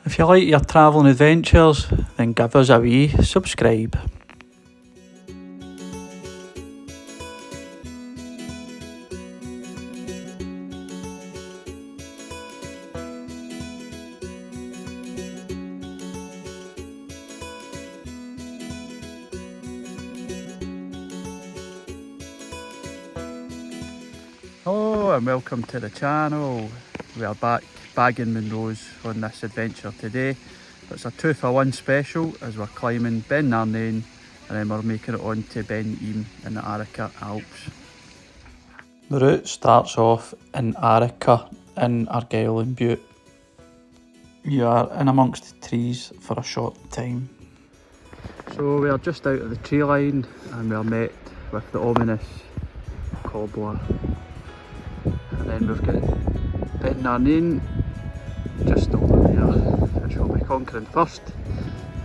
If you like your travelling adventures, then give us a wee subscribe. Hello and welcome to the channel. We are back bagging Munros on this adventure today. It's a 2-for-1 special as we're climbing Ben Narnain and then we're making it on to Ben Ime in the Arrochar Alps. The route starts off in Arrochar in Argyll and Butte. You are in amongst the trees for a short time. So we are just out of the tree line and we are met with the ominous Cobbler. And then we've got Ben Narnain just over there, which we'll be conquering first,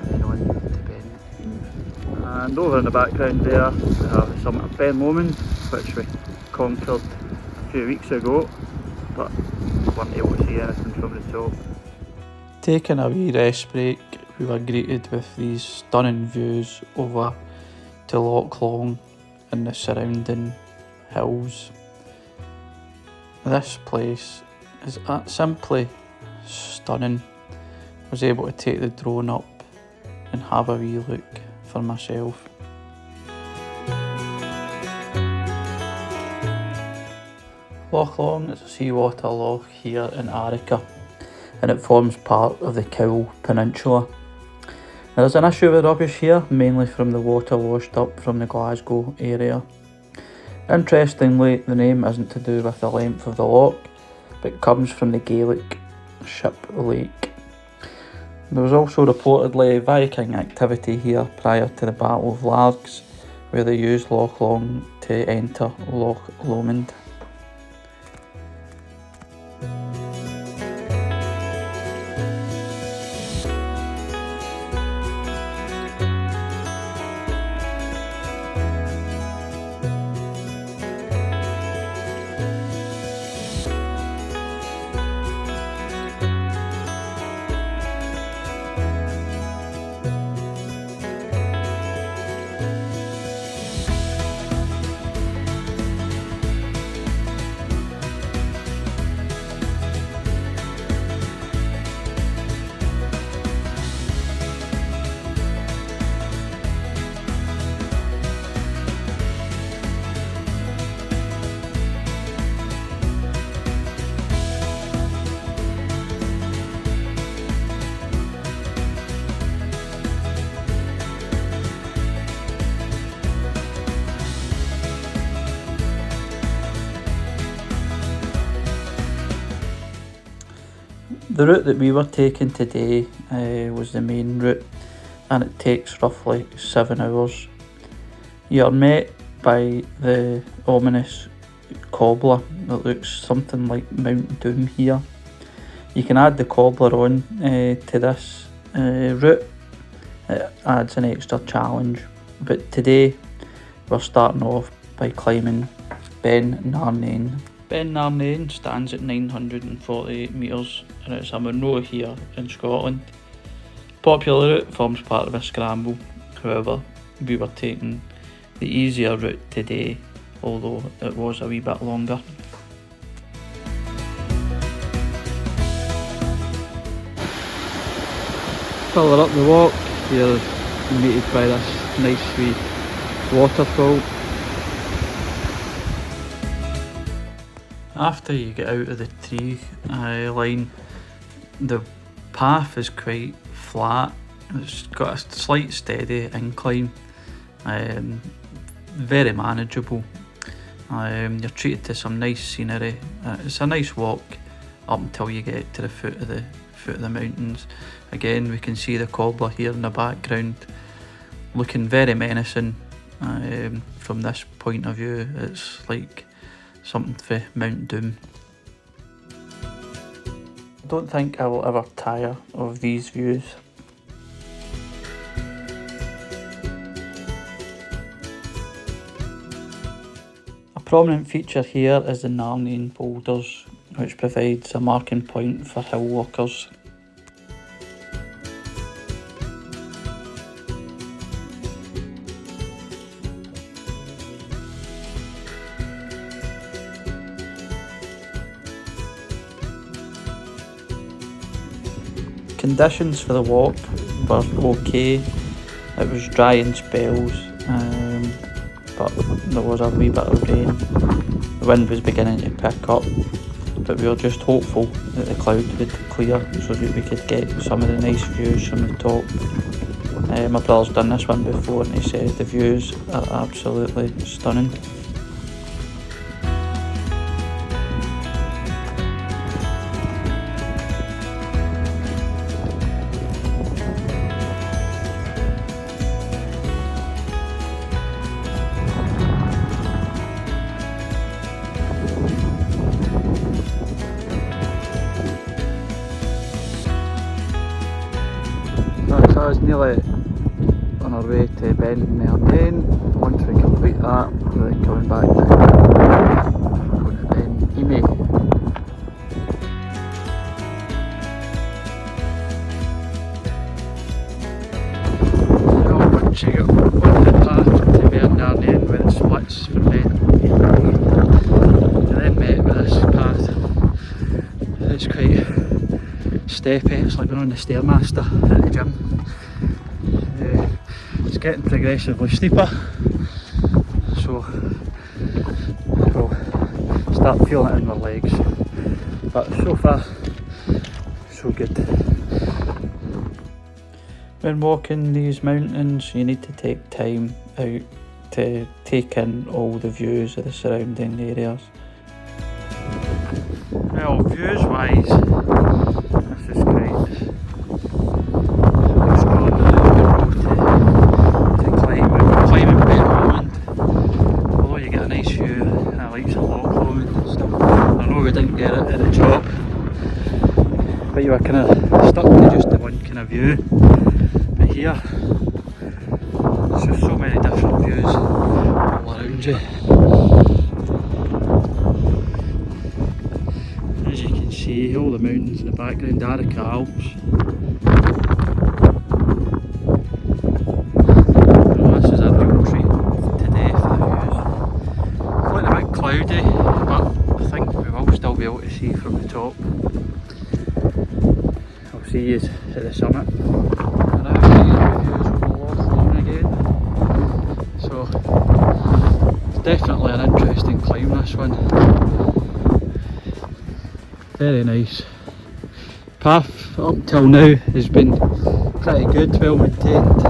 and then on to Ben Ime. And over in the background there we have the summit of Ben Lomond, which we conquered a few weeks ago, but weren't able to see anything from the top. Taking a wee rest break, we were greeted with these stunning views over to Loch Long and the surrounding hills. This place is simply stunning. I was able to take the drone up and have a wee look for myself. Loch Long is a seawater loch here in Arrochar and it forms part of the Cowell Peninsula. There's an issue with rubbish here, mainly from the water washed up from the Glasgow area. Interestingly, the name isn't to do with the length of the loch, but comes from the Gaelic ship lake. There was also reportedly Viking activity here prior to the Battle of Largs, where they used Loch Long to enter Loch Lomond. The route that we were taking today was the main route and it takes roughly 7 hours. You are met by the ominous Cobbler that looks something like Mount Doom here. You can add the Cobbler on to this route. It adds an extra challenge, but today we're starting off by climbing Ben Narnain. Ben Narnain stands at 948 metres and it's a Munro here in Scotland. Popular route forms part of a scramble, however we were taking the easier route today, although it was a wee bit longer. Further up the walk, you're meted by this nice wee waterfall. After you get out of the tree line, the path is quite flat. It's got a slight steady incline, very manageable. You're treated to some nice scenery. It's a nice walk up until you get to the foot of the mountains. Again, we can see the Cobbler here in the background, looking very menacing. From this point of view, it's like something for Mount Doom. I don't think I will ever tire of these views. A prominent feature here is the Narnain boulders, which provides a marking point for hill walkers. conditions for the walk were okay. It was dry in spells, but there was a wee bit of rain. The wind was beginning to pick up, but we were just hopeful that the cloud would clear so that we could get some of the nice views from the top. My brother's done this one before and he said the views are absolutely stunning. So I was nearly on our way to Ben Narnain. Once we complete that, we're then coming back now. Going to Ben Ime. So once you get on the path to Ben Narnain where it splits from Ben Ime, you then met with this path. It's quite steppy, it's like we're on the Stairmaster at the gym. It's getting progressively steeper, so we'll start feeling it in our legs, but so far so good. When walking these mountains you need to take time out to take in all the views of the surrounding areas. Well, views wise, this is great. Didn't get it at the top, but you were kind of stuck to just the one kind of view. But here, there's just so many different views all around you. As you can see, all the mountains in the background, Arrochar Alps. Well, this is a real treat today for the views. It's looking a bit cloudy, but I think we will still be able to see from the top. I'll see you at the summit. And now we're getting the views over Arrochar again. So it's definitely an interesting climb, this one. Very nice. Path up till now has been pretty good, well maintained.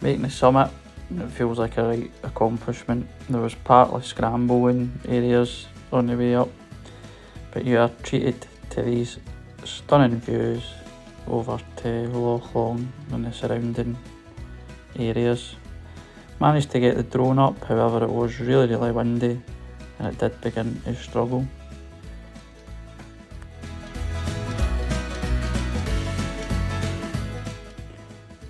Making the summit, it feels like a right accomplishment. There was partly scrambling areas on the way up, but you are treated to these stunning views over to Arrochar and the surrounding areas. Managed to get the drone up, however it was really windy and it did begin to struggle.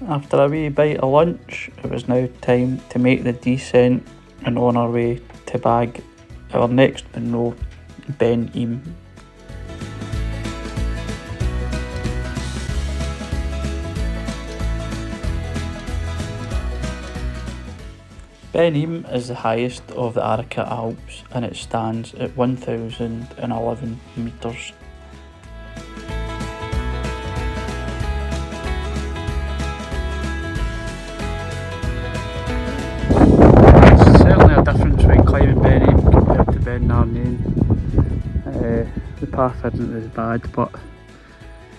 After a wee bite of lunch, it was now time to make the descent and on our way to bag our next Munro, Ben Ime. Ben Ime is the highest of the Arrochar Alps and it stands at 1,011 metres. Difference between climbing Ben Ime compared to Ben Narnain. The path isn't as bad, but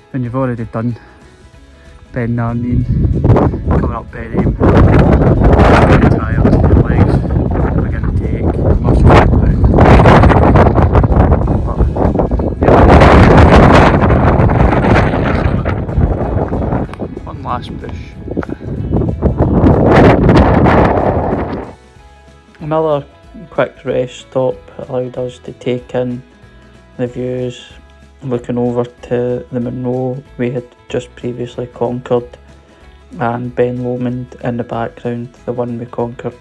when you've already done Ben Narnain, coming up Ben Ime, you're very tired, your legs are going to take much of it down. But last push. Another quick rest stop allowed us to take in the views, looking over to the Munro we had just previously conquered, and Ben Lomond in the background, the one we conquered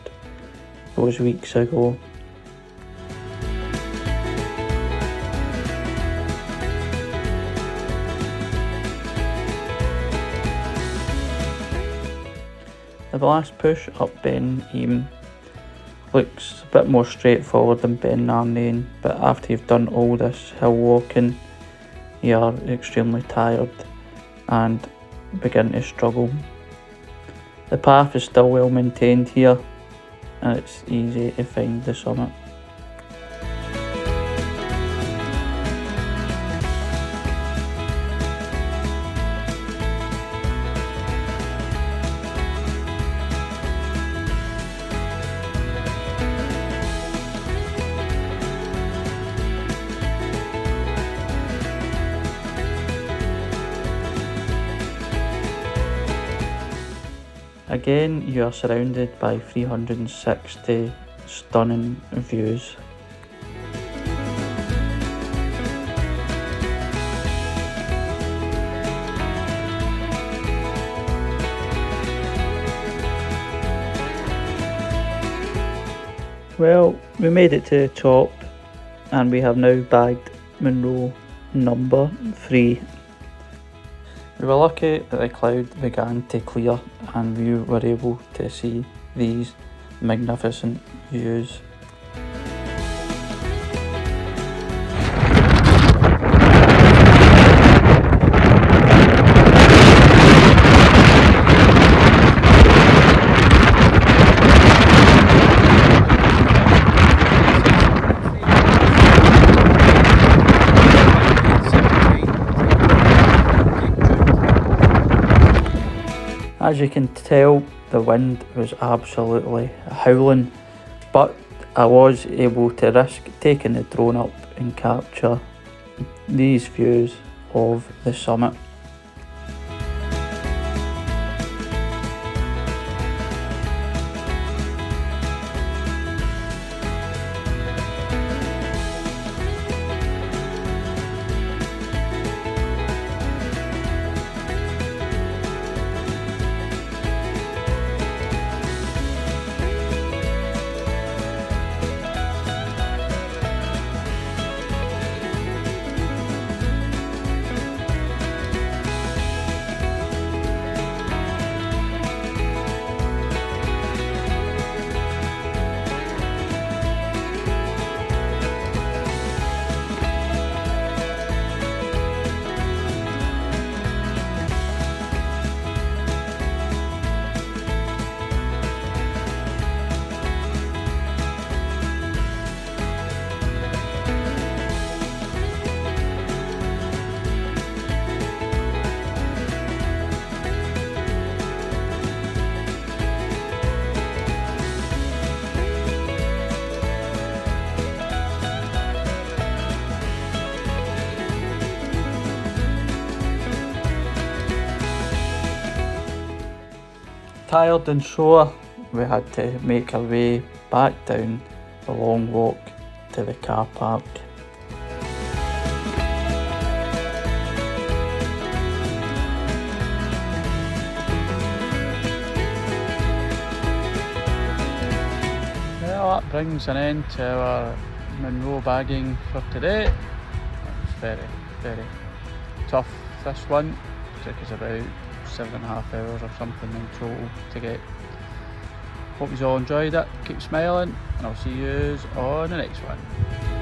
those weeks ago. The last push up Ben Ime looks a bit more straightforward than Ben Narnain, but after you've done all this hill walking, you are extremely tired and begin to struggle. The path is still well maintained here, and it's easy to find the summit. Again, you are surrounded by 360 stunning views. Well, we made it to the top, and we have now bagged Munro number 3. We were lucky that the cloud began to clear and we were able to see these magnificent views. As you can tell, the wind was absolutely howling, but I was able to risk taking the drone up and capture these views of the summit. Tired and sore, we had to make our way back down the long walk to the car park. Well, that brings an end to our Munro bagging for today. It was very, very tough, this one. Took us about 7.5 hours or something in total to get. Hope you all enjoyed it, keep smiling, and I'll see you on the next one.